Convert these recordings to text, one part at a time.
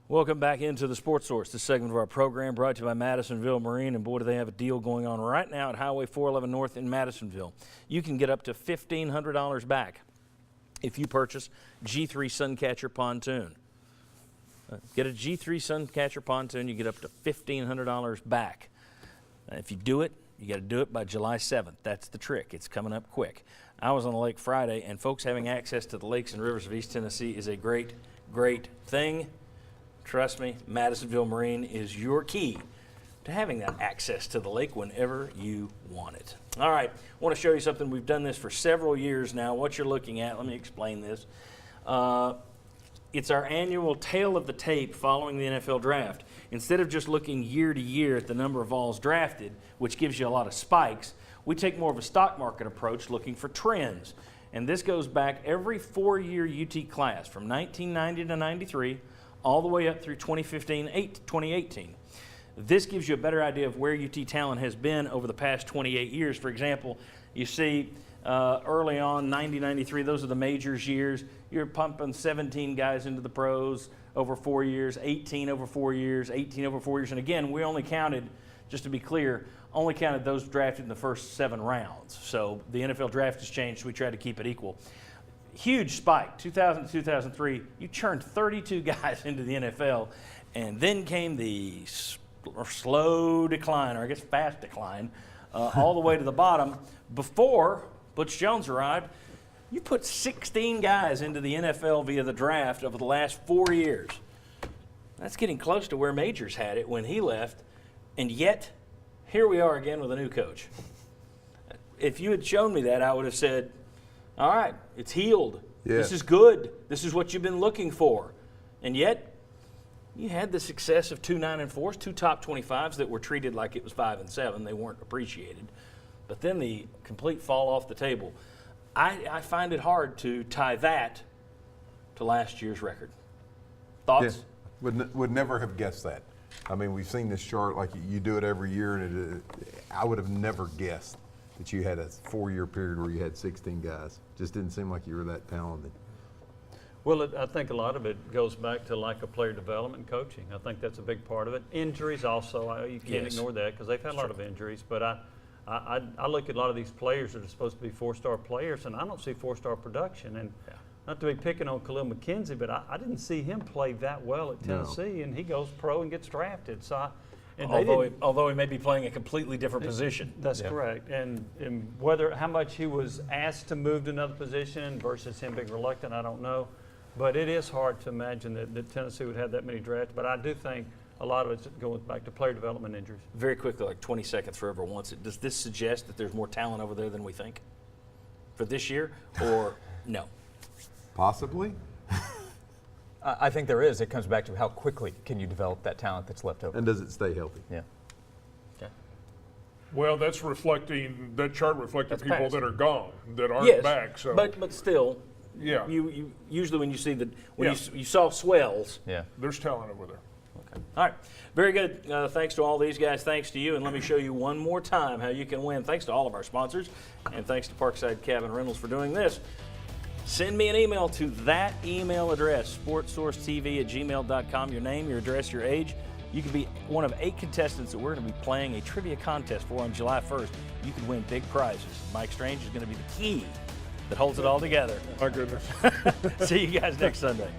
Welcome back into the Sports Source. This segment of our program brought to you by Madisonville Marine, and boy, do they have a deal going on right now at Highway 411 North in Madisonville. You can get up to $1,500 back if you purchase G3 Suncatcher pontoon. Get a G3 Suncatcher pontoon, you get up to $1,500 back. If you do it, you got to do it by July 7th. That's the trick. It's coming up quick. I was on the lake Friday, and folks having access to the lakes and rivers of East Tennessee is a great, great thing. Trust me, Madisonville Marine is your key to having that access to the lake whenever you want it. All right, I want to show you something. We've done this for several years now. What you're looking at, let me explain this. It's our annual tail of the tape following the NFL draft. Instead of just looking year to year at the number of balls drafted, which gives you a lot of spikes, we take more of a stock market approach looking for trends. And this goes back every 4-year UT class from 1990 to 93, all the way up through 2018. This gives you a better idea of where UT talent has been over the past 28 years. For example, you see early on, 90, 93, those are the majors years. You're pumping 17 guys into the pros over 4 years, 18 over 4 years, 18 over 4 years. And again, we only counted, just to be clear, only counted those drafted in the first 7 rounds. So the NFL draft has changed, so we try to keep it equal. Huge spike, 2000 to 2003. You churned 32 guys into the NFL, and then came the slow decline, or I guess fast decline, all the way to the bottom. Before Butch Jones arrived, you put 16 guys into the NFL via the draft over the last 4 years. That's getting close to where Majors had it when he left, and yet here we are again with a new coach. If you had shown me that, I would have said, all right, it's healed. Yeah. This is good. This is what you've been looking for. And yet, you had the success of 2 9-4s, 2 top 25s that were treated like it was 5 and 7. They weren't appreciated. But then the complete fall off the table. I find it hard to tie that to last year's record. Thoughts? Yeah. Would never have guessed that. I mean, we've seen this chart like you do it every year, and I would have never guessed that you had a 4-year period where you had 16 guys. Just didn't seem like you were that talented. Well, I think a lot of it goes back to lack of player development coaching. I think that's a big part of it. Injuries also, you can't ignore that because they've had a lot of injuries. But I look at a lot of these players that are supposed to be 4-star players, and I don't see 4-star production. And not to be picking on Khalil McKenzie, but I didn't see him play that well at Tennessee, and he goes pro and gets drafted. So although he may be playing a completely different position. That's correct. And how much he was asked to move to another position versus him being reluctant, I don't know. But it is hard to imagine that Tennessee would have that many drafts. But I do think a lot of it's going back to player development injuries. Very quickly, like 20 seconds for everyone wants it. Does this suggest that there's more talent over there than we think for this year, or no? Possibly. I think there is. It comes back to how quickly can you develop that talent that's left over. And does it stay healthy? Yeah. Okay. Well, that chart reflecting people past. that are gone, that aren't back. So, but still, yeah, you usually when you see you saw swells, there's talent over there. Okay. All right. Very good. Thanks to all these guys. Thanks to you. And let me show you one more time how you can win. Thanks to all of our sponsors. And thanks to Parkside Cabin Rentals for doing this. Send me an email to that email address, sportsourcetv@gmail.com. Your name, your address, your age. You could be one of 8 contestants that we're going to be playing a trivia contest for on July 1st. You could win big prizes. Mike Strange is going to be the key that holds it all together. My goodness. See you guys next Sunday.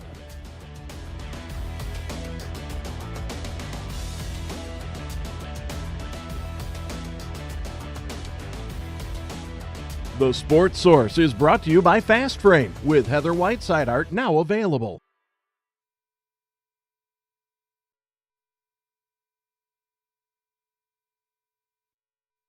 The Sports Source is brought to you by Fast Frame with Heather Whiteside art now available.